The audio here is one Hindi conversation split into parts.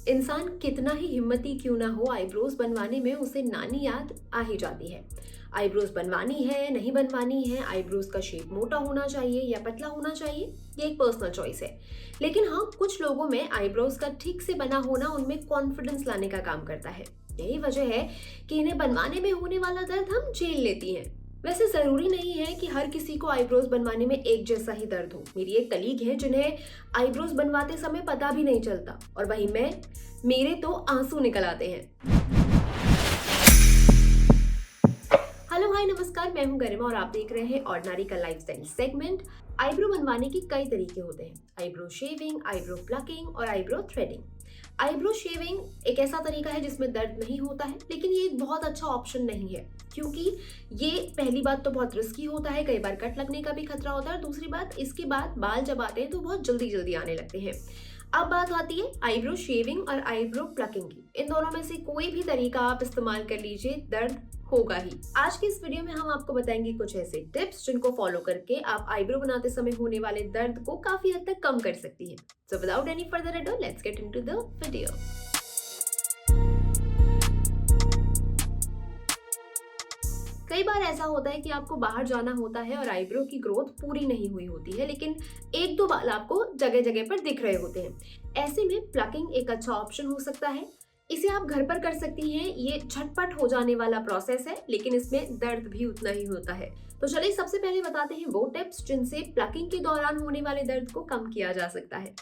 इंसान कितना ही हिम्मती क्यों ना हो, आईब्रोज बनवाने में उसे नानी याद आ ही जाती है। आईब्रोज बनवानी है, नहीं बनवानी है, आईब्रोज का शेप मोटा होना चाहिए या पतला होना चाहिए, ये एक पर्सनल चॉइस है। लेकिन हाँ, कुछ लोगों में आईब्रोज का ठीक से बना होना उनमें कॉन्फिडेंस लाने का काम करता है। यही वजह है कि इन्हें बनवाने में होने वाला दर्द हम झेल लेती हैं। वैसे जरूरी नहीं है कि हर किसी को आईब्रोज बनवाने में एक जैसा ही दर्द हो। मेरी एक कलीग है जिन्हें आईब्रोज बनवाते समय पता भी नहीं चलता, और वहीं मेरे तो आंसू निकल आते हैं। हेलो हाय नमस्कार, मैं हूं गरिमा और आप देख रहे हैं ऑर्डिनरी का लाइफस्टाइल सेगमेंट। आईब्रो बनवाने के कई तरीके होते हैं। आईब्रो शेविंग, आईब्रो प्लकिंग और आईब्रो थ्रेडिंग। आईब्रो शेविंग एक ऐसा तरीका है जिसमें दर्द नहीं होता है, लेकिन ये एक बहुत अच्छा ऑप्शन नहीं है, क्योंकि ये पहली बात तो बहुत रिस्की होता है, कई बार कट लगने का भी खतरा होता है, और दूसरी बात इसके बाद बाल जब आते हैं तो बहुत जल्दी जल्दी आने लगते हैं। अब बात आती है आईब्रो शेविंग और आईब्रो प्लकिंग की। इन दोनों में से कोई भी तरीका आप इस्तेमाल कर लीजिए, दर्द होगा ही। आज की इस वीडियो में हम आपको बताएंगे कुछ ऐसे टिप्स जिनको फॉलो करके आप आईब्रो बनाते समय होने वाले दर्द को काफी हद तक कम कर सकती हैं। So without any further ado, let's get into the video. कई बार ऐसा होता है कि आपको बाहर जाना होता है और आईब्रो की ग्रोथ पूरी नहीं हुई होती है, लेकिन एक दो बाल आपको जगह जगह पर दिख रहे होते हैं। ऐसे में प्लकिंग एक अच्छा ऑप्शन हो सकता है। इसे आप घर पर कर सकती हैं। ये झटपट हो जाने वाला प्रोसेस है, लेकिन इसमें दर्द भी उतना ही होता है। तो चलिए सबसे पहले बताते हैं वो टिप्स जिनसे प्लकिंग के दौरान होने वाले दर्द को कम किया जा सकता है।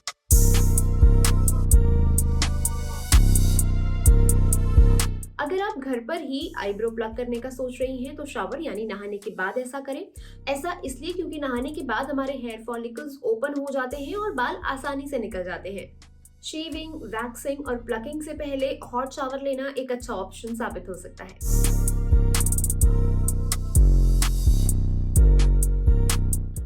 अगर आप घर पर ही आईब्रो प्लग करने का सोच रही हैं तो शावर यानी नहाने के बाद ऐसा करें। ऐसा इसलिए क्योंकि नहाने के बाद हमारे हेयर फॉलिकल्स ओपन हो जाते हैं और बाल आसानी से निकल जाते हैं। शेविंग, वैक्सिंग और प्लकिंग से पहले हॉट शावर लेना एक अच्छा ऑप्शन साबित हो सकता है।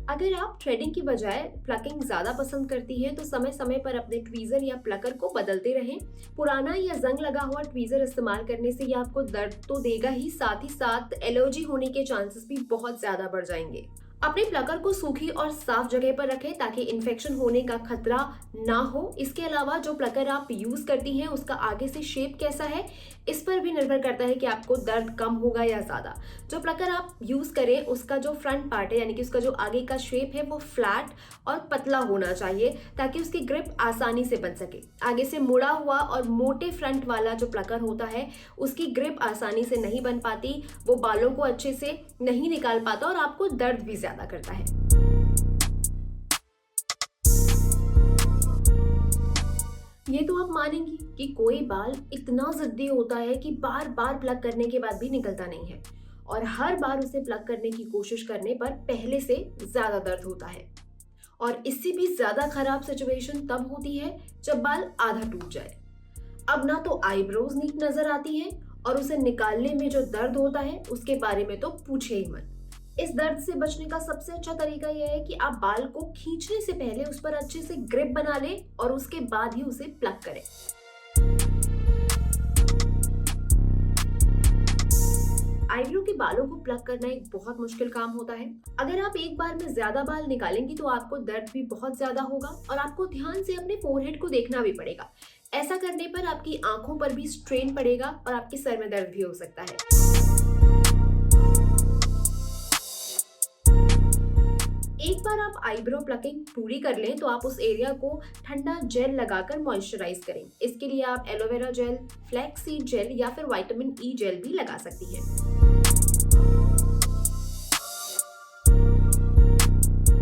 अगर आप थ्रेडिंग की बजाय प्लकिंग ज्यादा पसंद करती हैं तो समय समय पर अपने ट्वीजर या प्लकर को बदलते रहें। पुराना या जंग लगा हुआ ट्वीजर इस्तेमाल करने से ये आपको दर्द तो देगा ही साथ एलर्जी होने के चांसेस भी बहुत ज्यादा बढ़ जाएंगे। अपने प्लकर को सूखी और साफ जगह पर रखें ताकि इन्फेक्शन होने का खतरा ना हो। इसके अलावा जो प्लकर आप यूज करती हैं उसका आगे से शेप कैसा है, इस पर भी निर्भर करता है कि आपको दर्द कम होगा या ज्यादा। जो प्लकर आप यूज करें उसका जो फ्रंट पार्ट है यानी कि उसका जो आगे का शेप है वो फ्लैट और पतला होना चाहिए ताकि उसकी ग्रिप आसानी से बन सके। आगे से मुड़ा हुआ और मोटे फ्रंट वाला जो प्लकर होता है उसकी ग्रिप आसानी से नहीं बन पाती, वो बालों को अच्छे से नहीं निकाल पाता और आपको दर्द भी ज्यादा करता है। ये तो आप मानेंगी कि कोई बाल इतना जिद्दी होता है कि बार बार प्लग करने के बाद भी निकलता नहीं है, और हर बार उसे प्लग करने की कोशिश करने पर पहले से ज्यादा दर्द होता है। और इससे भी ज्यादा खराब सिचुएशन तब होती है जब बाल आधा टूट जाए। अब ना तो आईब्रोज नीट नजर आती हैं और उसे निकालने में जो दर्द होता है उसके बारे में तो पूछे ही मत। इस दर्द से बचने का सबसे अच्छा तरीका यह है कि आप बाल को खींचने से पहले उस पर अच्छे से ग्रिप बना लें और उसके बाद ही उसे प्लग करें। आईब्रो के बालों को प्लग करना एक बहुत मुश्किल काम होता है। अगर आप एक बार में ज्यादा बाल निकालेंगी तो आपको दर्द भी बहुत ज्यादा होगा और आपको ध्यान से अपने फोरहेड को देखना भी पड़ेगा। ऐसा करने पर आपकी आंखों पर भी स्ट्रेन पड़ेगा और आपके सर में दर्द भी हो सकता है। एक बार आप आईब्रो प्लकिंग पूरी कर लें तो आप उस एरिया को ठंडा जेल लगाकर मॉइस्चराइज करें। इसके लिए आप aloe vera gel, flax seed gel या फिर विटामिन ई जेल भी लगा सकती हैं।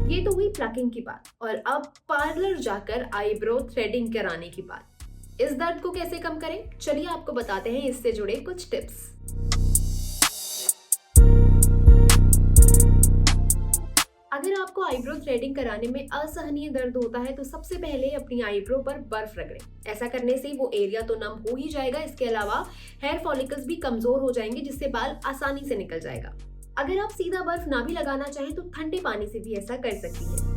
ये तो हुई प्लकिंग की बात, और अब पार्लर जाकर आईब्रो थ्रेडिंग कराने की बात। इस दर्द को कैसे कम करें, चलिए आपको बताते हैं इससे जुड़े कुछ टिप्स। अगर आपको आईब्रो थ्रेडिंग कराने में असहनीय दर्द होता है तो सबसे पहले अपनी आईब्रो पर बर्फ रगड़ें। ऐसा करने से वो एरिया तो नम हो ही जाएगा, इसके अलावा हेयर फॉलिकल्स भी कमजोर हो जाएंगे जिससे बाल आसानी से निकल जाएगा। अगर आप सीधा बर्फ ना भी लगाना चाहें तो ठंडे पानी से भी ऐसा कर सकती हैं।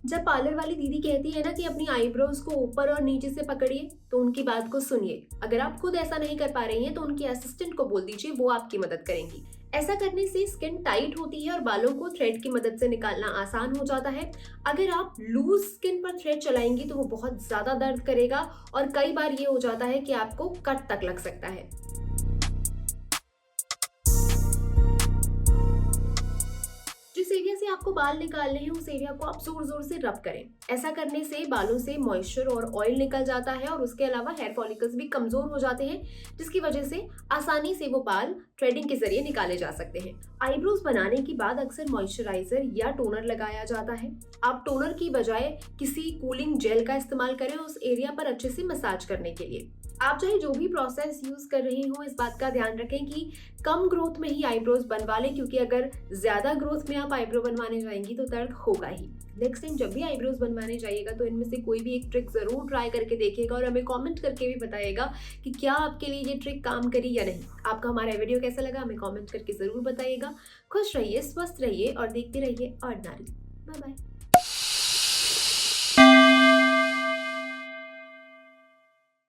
जब पार्लर वाली दीदी कहती है ना कि अपनी आईब्रोज को ऊपर और नीचे से पकड़िए, तो उनकी बात को सुनिए। अगर आप खुद ऐसा नहीं कर पा रही हैं तो उनके असिस्टेंट को बोल दीजिए, वो आपकी मदद करेंगी। ऐसा करने से स्किन टाइट होती है और बालों को थ्रेड की मदद से निकालना आसान हो जाता है। अगर आप लूज स्किन पर थ्रेड चलाएंगी तो वो बहुत ज़्यादा दर्द करेगा और कई बार ये हो जाता है कि आपको कट तक लग सकता है। जिस एरिया से आपको बाल निकालने हैं उस एरिया को आप जोर जोर से रब करें। ऐसा करने से बालों से मॉइस्चर और ऑयल निकल जाता है और उसके अलावा हेयर फॉलिकल्स भी कमजोर हो जाते हैं, जिसकी वजह से आसानी से वो बाल थ्रेडिंग के जरिए निकाले जा सकते हैं। आईब्रोज बनाने के बाद अक्सर मॉइस्चराइजर या टोनर लगाया जाता है। आप टोनर की बजाय किसी कूलिंग जेल का इस्तेमाल करें उस एरिया पर अच्छे से मसाज करने के लिए। आप चाहे जो भी प्रोसेस यूज कर रही हो, इस बात का ध्यान रखें कि कम ग्रोथ में ही आईब्रोज बनवा लें, क्योंकि अगर ज्यादा ग्रोथ में आप आईब्रो बनवाने जाएंगी तो दर्द होगा ही। नेक्स्ट टाइम जब भी आईब्रोज बनवाने जाइएगा तो इनमें से कोई भी एक ट्रिक जरूर ट्राई करके देखिएगा और हमें कमेंट करके भी बताइएगा कि क्या आपके लिए ये ट्रिक काम करी या नहीं। आपका हमारा वीडियो कैसा लगा हमें कमेंट करके जरूर बताइएगा। खुश रहिए, स्वस्थ रहिए और देखते रहिए ऑर्डिनरी। Bye bye.